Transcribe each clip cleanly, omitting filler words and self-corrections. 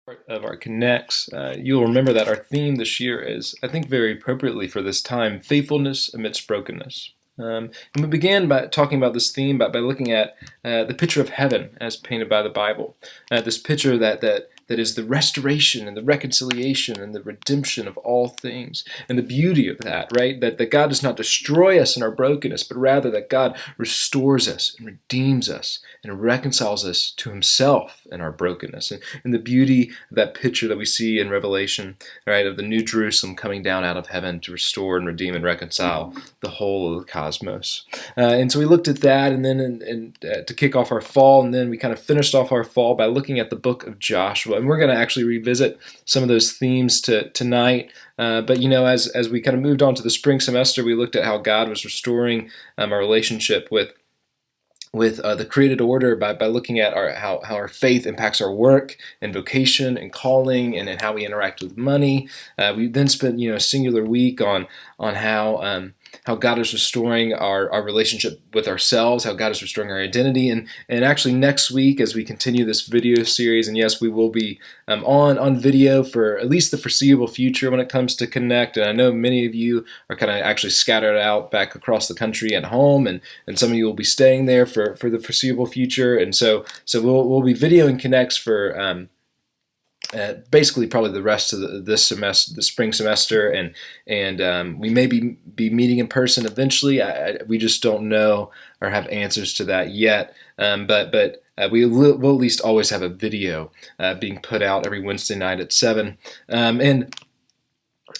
Part of our connects, you'll remember that our theme this year is, I think very appropriately for this time, faithfulness amidst brokenness. And we began by talking about this theme by looking at the picture of heaven as painted by the Bible. This picture that is the restoration and the reconciliation and the redemption of all things. And the beauty of that, right? That God does not destroy us in our brokenness, but rather that God restores us and redeems us and reconciles us to himself in our brokenness. And the beauty of that picture that we see in Revelation, right, of the new Jerusalem coming down out of heaven to restore and redeem and reconcile the whole of the cosmos. And so we looked at that, and then to kick off our fall, and then we kind of finished off our fall by looking at the book of Joshua. And we're going to actually revisit some of those themes tonight. But as we kind of moved on to the spring semester, we looked at how God was restoring our relationship with the created order by looking at how our faith impacts our work and vocation and calling, and how we interact with money. We then spent a singular week on how God is restoring our relationship with ourselves, how God is restoring our identity, and actually next week as we continue this video series, and yes, we will be on video for at least the foreseeable future when it comes to Connect. And I know many of you are kind of actually scattered out back across the country at home, and some of you will be staying there for the foreseeable future. And so we'll be videoing Connects for basically probably the rest of this semester, the spring semester, and we may be meeting in person eventually. We just don't know or have answers to that yet. But we'll at least always have a video being put out every Wednesday night at 7. And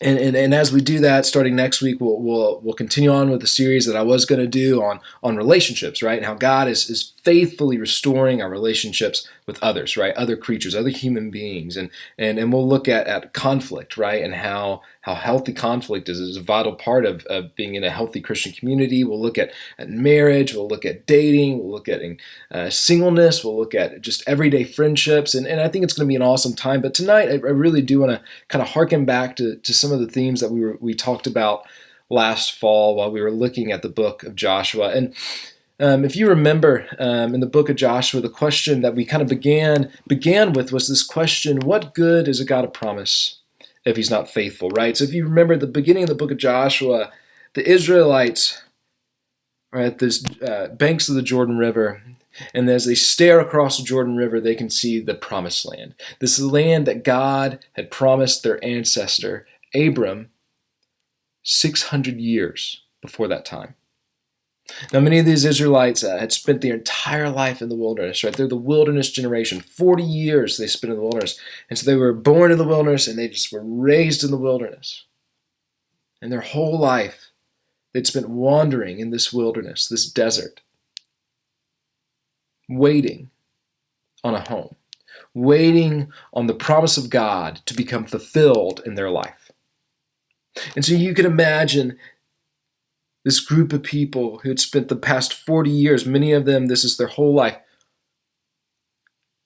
as we do that, starting next week, we'll continue on with the series that I was going to do on relationships, right? And how God is faithfully restoring our relationships with others, right? Other creatures, other human beings, and we'll look at conflict, right? And how healthy conflict is a vital part of being in a healthy Christian community. We'll look at marriage. We'll look at dating. We'll look at singleness. We'll look at just everyday friendships, and I think it's going to be an awesome time. But tonight, I really do want to kind of harken back to some of the themes that we talked about last fall while we were looking at the book of Joshua. And if you remember in the book of Joshua, the question that we kind of began with was this question: what good is a God of promise if he's not faithful, right? So if you remember at the beginning of the book of Joshua, the Israelites are at this banks of the Jordan River, and as they stare across the Jordan River, they can see the promised land. This is the land that God had promised their ancestor, Abram, 600 years before that time. Now, many of these Israelites had spent their entire life in the wilderness, right? They're the wilderness generation. 40 years they spent in the wilderness. And so they were born in the wilderness, and they just were raised in the wilderness. And their whole life, they'd spent wandering in this wilderness, this desert, waiting on a home, waiting on the promise of God to become fulfilled in their life. And so you can imagine this group of people who had spent the past 40 years, many of them, this is their whole life,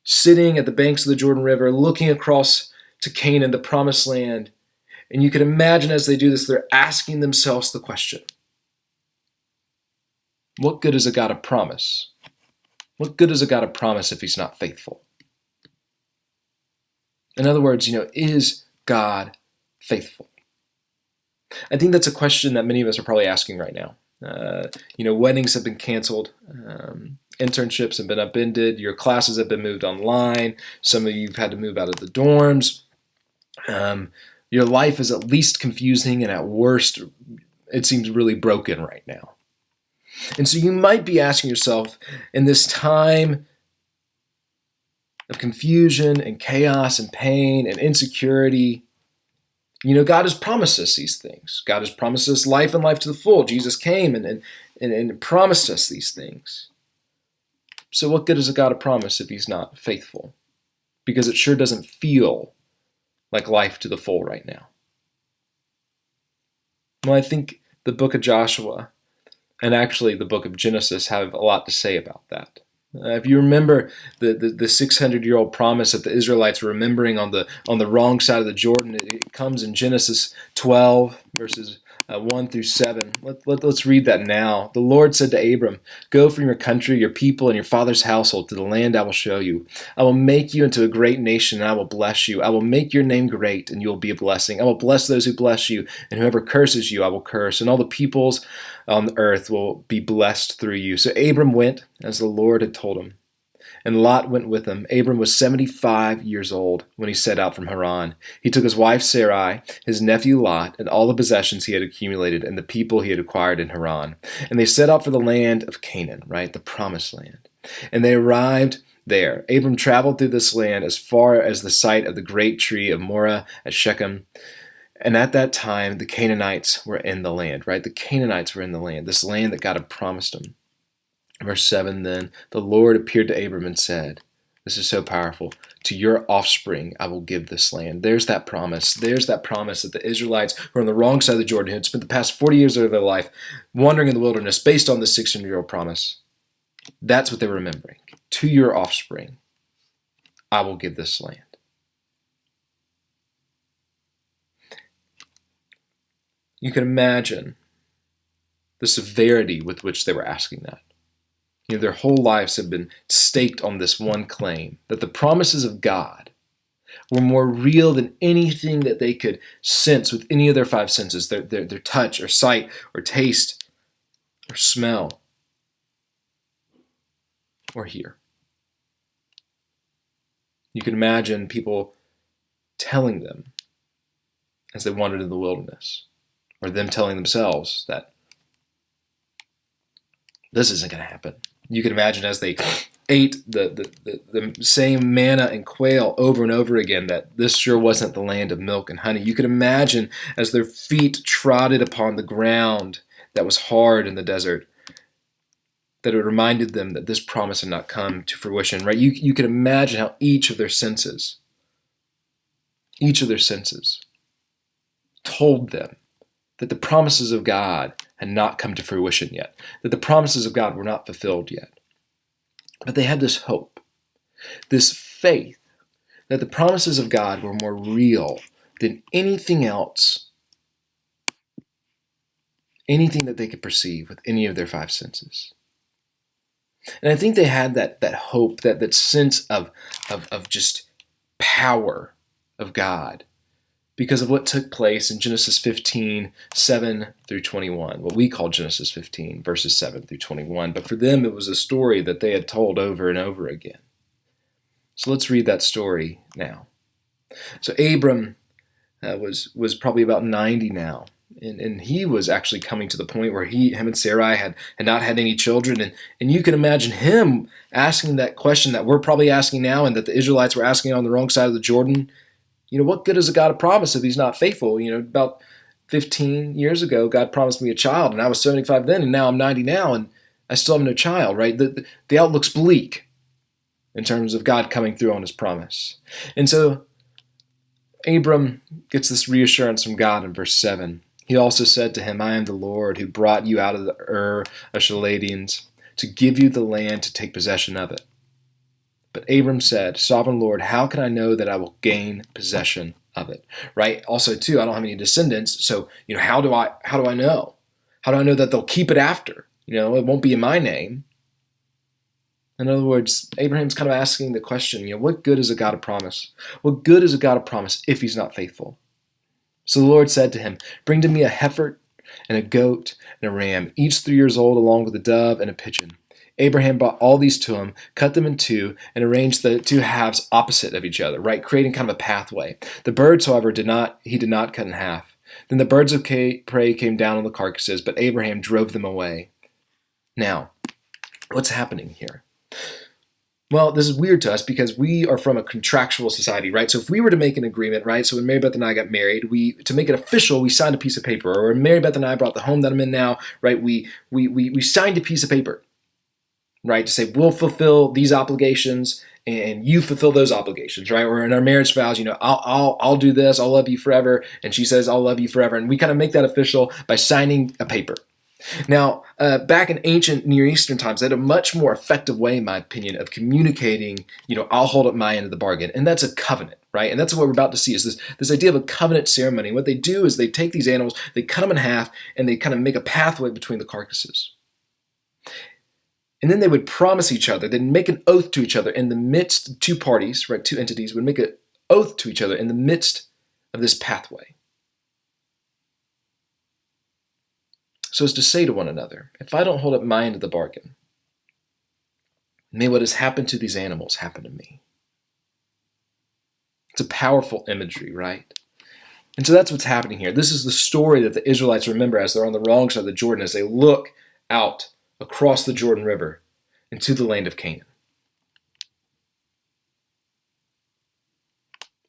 sitting at the banks of the Jordan River, looking across to Canaan, the promised land. And you can imagine as they do this, they're asking themselves the question: what good is a God of promise? What good is a God of promise if he's not faithful? In other words, is God faithful? I think that's a question that many of us are probably asking right now. Weddings have been canceled. Internships have been upended. Your classes have been moved online. Some of you have had to move out of the dorms. Your life is at least confusing, and at worst, it seems really broken right now. And so you might be asking yourself, in this time of confusion and chaos and pain and insecurity, God has promised us these things. God has promised us life and life to the full. Jesus came and promised us these things. So what good is a God of promise if he's not faithful? Because it sure doesn't feel like life to the full right now. Well, I think the book of Joshua and actually the book of Genesis have a lot to say about that. If you remember the 600-year-old promise that the Israelites were remembering on the wrong side of the Jordan, it comes in Genesis 12, verses 1 through 7. Let's read that now. The Lord said to Abram, "Go from your country, your people, and your father's household to the land I will show you. I will make you into a great nation, and I will bless you. I will make your name great, and you will be a blessing. I will bless those who bless you, and whoever curses you I will curse, and all the peoples on the earth will be blessed through you." So Abram went as the Lord had told him. And Lot went with him. Abram was 75 years old when he set out from Haran. He took his wife Sarai, his nephew Lot, and all the possessions he had accumulated and the people he had acquired in Haran. And they set out for the land of Canaan, right? The promised land. And they arrived there. Abram traveled through this land as far as the site of the great tree of Moreh at Shechem. And at that time, the Canaanites were in the land, right? The Canaanites were in the land, this land that God had promised them. Verse 7, then the Lord appeared to Abram and said, this is so powerful, "To your offspring I will give this land." There's that promise. There's that promise that the Israelites who are on the wrong side of the Jordan, who had spent the past 40 years of their life wandering in the wilderness based on this 600-year-old promise. That's what they were remembering. To your offspring I will give this land. You can imagine the severity with which they were asking that. Their whole lives have been staked on this one claim, that the promises of God were more real than anything that they could sense with any of their five senses, their touch or sight or taste or smell or hear. You can imagine people telling them as they wandered in the wilderness, or them telling themselves that this isn't going to happen. You can imagine as they ate the same manna and quail over and over again that this sure wasn't the land of milk and honey. You can imagine as their feet trotted upon the ground that was hard in the desert, that it reminded them that this promise had not come to fruition, right? You can imagine how each of their senses told them that the promises of God had not come to fruition yet, that the promises of God were not fulfilled yet. But they had this hope, this faith, that the promises of God were more real than anything else, anything that they could perceive with any of their five senses. And I think they had that hope, that sense of just power of God, because of what took place in Genesis 15, 7 through 21, what we call Genesis 15, verses 7 through 21. But for them, it was a story that they had told over and over again. So let's read that story now. So Abram was probably about 90 now, and he was actually coming to the point where him and Sarai had not had any children, and you can imagine him asking that question that we're probably asking now and that the Israelites were asking on the wrong side of the Jordan. What good is a God a promise if he's not faithful? About 15 years ago, God promised me a child, and I was 75 then, and now I'm 90 now, and I still have no child, right? The outlook's bleak in terms of God coming through on his promise. And so Abram gets this reassurance from God in verse 7. He also said to him, "I am the Lord who brought you out of the Ur of Chaldeans to give you the land to take possession of it." But Abram said, "Sovereign Lord, how can I know that I will gain possession of it?" Right? Also, too, I don't have any descendants, so how do I know? How do I know that they'll keep it after? It won't be in my name. In other words, Abraham's kind of asking the question, what good is a God of promise? What good is a God of promise if he's not faithful? So the Lord said to him, "Bring to me a heifer and a goat and a ram, each 3 years old, along with a dove and a pigeon." Abraham brought all these to him, cut them in two, and arranged the two halves opposite of each other, right, creating kind of a pathway. The birds, however, he did not cut in half. Then the birds of prey came down on the carcasses, but Abraham drove them away. Now, what's happening here? Well, this is weird to us because we are from a contractual society, right? So if we were to make an agreement, right? So when Mary Beth and I got married, to make it official, we signed a piece of paper. Or when Mary Beth and I bought the home that I'm in now, right? We signed a piece of paper, right? To say we'll fulfill these obligations and you fulfill those obligations, right? Or in our marriage vows, I'll do this, I'll love you forever, and she says I'll love you forever, and we kind of make that official by signing a paper. Now, back in ancient Near Eastern times, they had a much more effective way, in my opinion, of communicating, I'll hold up my end of the bargain, and that's a covenant, right? And that's what we're about to see is this idea of a covenant ceremony. What they do is they take these animals, they cut them in half, and they kind of make a pathway between the carcasses. And then they would promise each other, they'd make an oath to each other in the midst, two parties, right, two entities would make an oath to each other in the midst of this pathway. So as to say to one another, if I don't hold up my end of the bargain, may what has happened to these animals happen to me. It's a powerful imagery, right? And so that's what's happening here. This is the story that the Israelites remember as they're on the wrong side of the Jordan, as they look out across the Jordan River into the land of Canaan.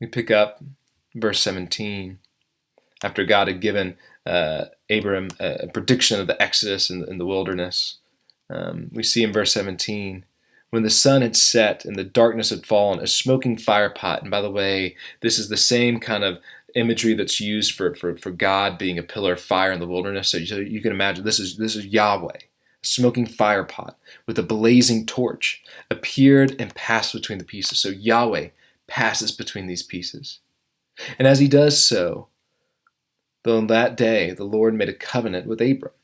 We pick up verse 17. After God had given Abram a prediction of the Exodus in the wilderness, we see in verse 17, when the sun had set and the darkness had fallen, a smoking fire pot. And by the way, this is the same kind of imagery that's used for God being a pillar of fire in the wilderness. So you can imagine this is Yahweh, a smoking fire pot with a blazing torch, appeared and passed between the pieces. So Yahweh passes between these pieces. And as he does so, though on that day the Lord made a covenant with Abram.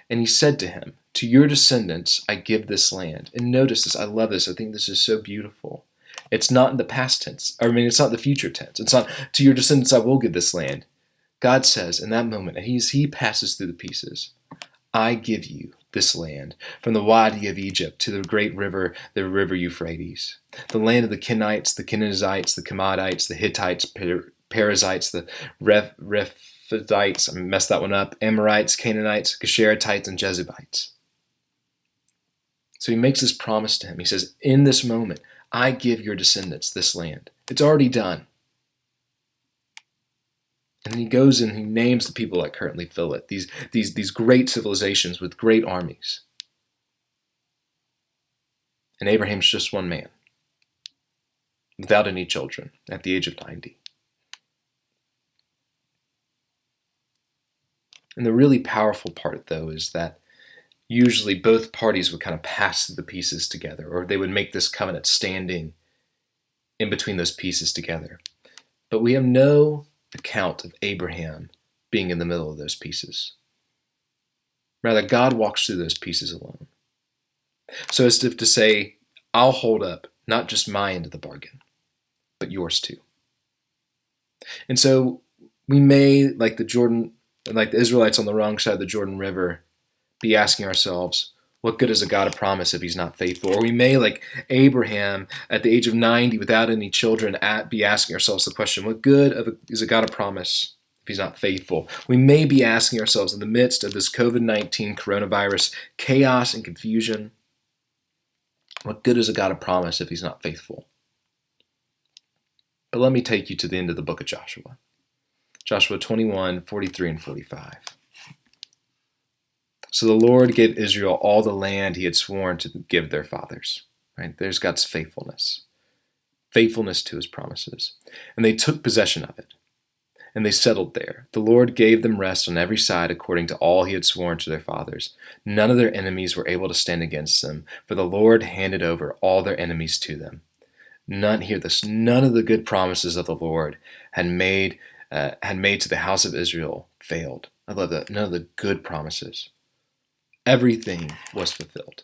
And he said to him, to your descendants I give this land. And notice this, I love this, I think this is so beautiful. It's not in the past tense, it's not the future tense. It's not, to your descendants I will give this land. God says in that moment, and he passes through the pieces, I give you this land, from the Wadi of Egypt to the great river, the river Euphrates, the land of the Kenites, the Kenizzites, the Kamadites, the Hittites, Perizzites, the Rephaites, I messed that one up, Amorites, Canaanites, Gesheritites, and Jebusites. So he makes this promise to him. He says, in this moment, I give your descendants this land. It's already done. And then he goes and he names the people that currently fill it, these great civilizations with great armies. And Abraham's just one man, without any children, at the age of 90. And the really powerful part, though, is that usually both parties would kind of pass the pieces together, or they would make this covenant standing in between those pieces together. But we have no account of Abraham being in the middle of those pieces. Rather, God walks through those pieces alone. So as if to say, I'll hold up not just my end of the bargain, but yours too. And so we may, like the Israelites on the wrong side of the Jordan River, be asking ourselves, what good is a God of promise if he's not faithful? Or we may, like Abraham, at the age of 90, without any children, be asking ourselves the question, what good is a God of promise if he's not faithful? We may be asking ourselves in the midst of this COVID-19 coronavirus chaos and confusion, what good is a God of promise if he's not faithful? But let me take you to the end of the book of Joshua. Joshua 21, 43 and 45. So the Lord gave Israel all the land he had sworn to give their fathers. Right? There's God's faithfulness to his promises. And they took possession of it, and they settled there. The Lord gave them rest on every side according to all he had sworn to their fathers. None of their enemies were able to stand against them, for the Lord handed over all their enemies to them. Hear this, none of the good promises of the Lord had made to the house of Israel failed. I love that. None of the good promises. Everything was fulfilled.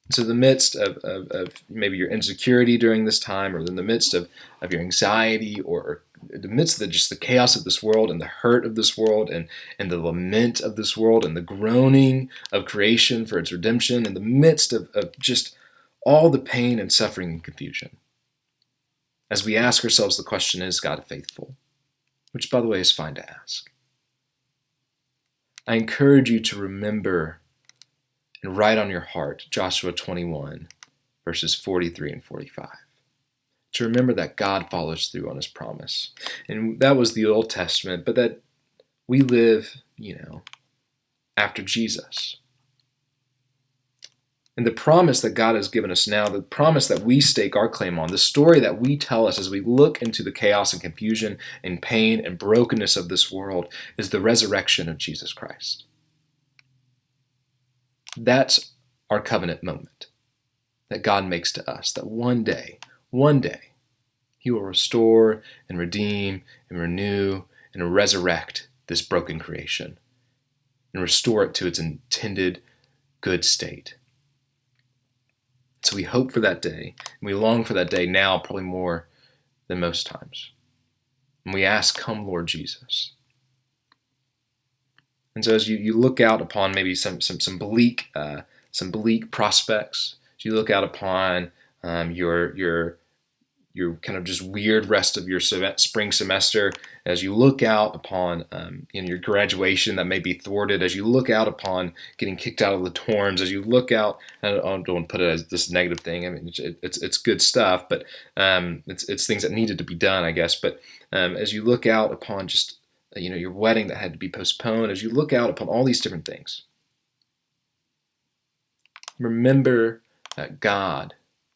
So in the midst of maybe your insecurity during this time, or in the midst of your anxiety, or in the midst of just the chaos of this world and the hurt of this world and the lament of this world and the groaning of creation for its redemption, in the midst of just all the pain and suffering and confusion, as we ask ourselves the question, is God faithful? Which, by the way, is fine to ask. I encourage you to remember and write on your heart Joshua 21, verses 43 and 45. To remember that God follows through on his promise. And that was the Old Testament, but that we live, after Jesus. And the promise that God has given us now, the promise that we stake our claim on, the story that we tell us as we look into the chaos and confusion and pain and brokenness of this world, is the resurrection of Jesus Christ. That's our covenant moment that God makes to us, that one day, He will restore and redeem and renew and resurrect this broken creation and restore it to its intended good state. So we hope for that day, and we long for that day now probably more than most times. And we ask, come Lord Jesus. And so as you look out upon maybe some bleak prospects, as you look out upon your kind of just weird rest of your spring semester, as you look out upon your graduation that may be thwarted, as you look out upon getting kicked out of the dorms, as you look out, I don't want to put it as this negative thing. I mean, it's good stuff, but it's things that needed to be done, I guess. But as you look out upon just your wedding that had to be postponed, as you look out upon all these different things, remember that God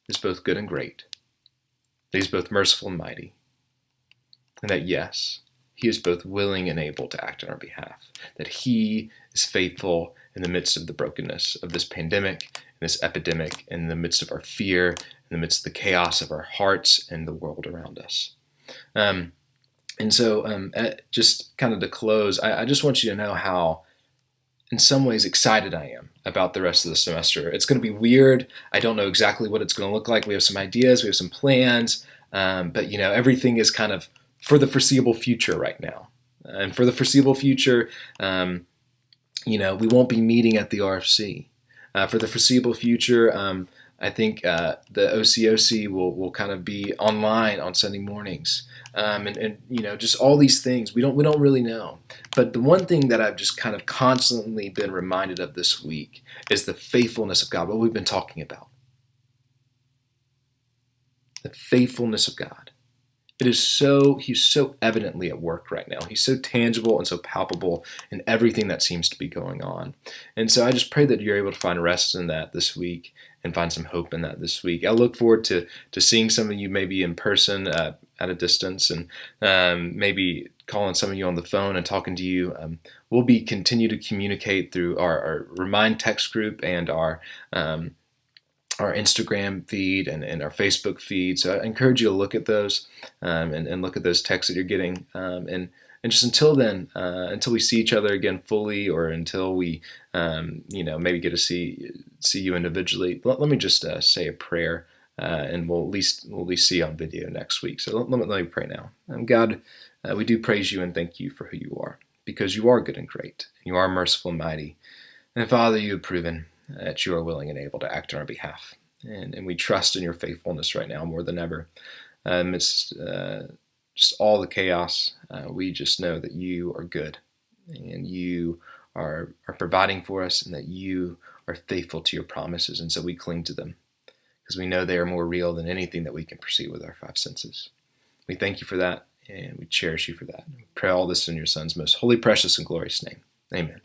is both good and great. That He's both merciful and mighty, and that yes, He is both willing and able to act on our behalf, that He is faithful in the midst of the brokenness of this pandemic and this epidemic, in the midst of our fear, in the midst of the chaos of our hearts and the world around us. And so just kind of to close, I just want you to know how in some ways excited I am about the rest of the semester. It's going to be weird. I don't know exactly what it's going to look like. We have some ideas, we have some plans, but everything is kind of for the foreseeable future right now. And for the foreseeable future, we won't be meeting at the RFC. For the foreseeable future, I think the OCOC will kind of be online on Sunday mornings, and just all these things we don't really know. But the one thing that I've just kind of constantly been reminded of this week is the faithfulness of God. What we've been talking about, the faithfulness of God. He's so evidently at work right now. He's so tangible and so palpable in everything that seems to be going on. And so I just pray that you're able to find rest in that this week and find some hope in that this week. I look forward to seeing some of you maybe in person at a distance, and maybe calling some of you on the phone and talking to you. We'll continue to communicate through our Remind text group and our Instagram feed and our Facebook feed. So I encourage you to look at those and look at those texts that you're getting. And just until then, until we see each other again fully, or until we, maybe get to see you individually, let me just say a prayer, and we'll at least see you on video next week. So let me pray now. God, we do praise you and thank you for who you are, because you are good and great. You are merciful and mighty. And Father, you have proven that you are willing and able to act on our behalf. And we trust in your faithfulness right now more than ever. Amidst just all the chaos, we just know that you are good, and you are providing for us, and that you are faithful to your promises. And so we cling to them, because we know they are more real than anything that we can perceive with our five senses. We thank you for that, and we cherish you for that. We pray all this in your Son's most holy, precious, and glorious name. Amen.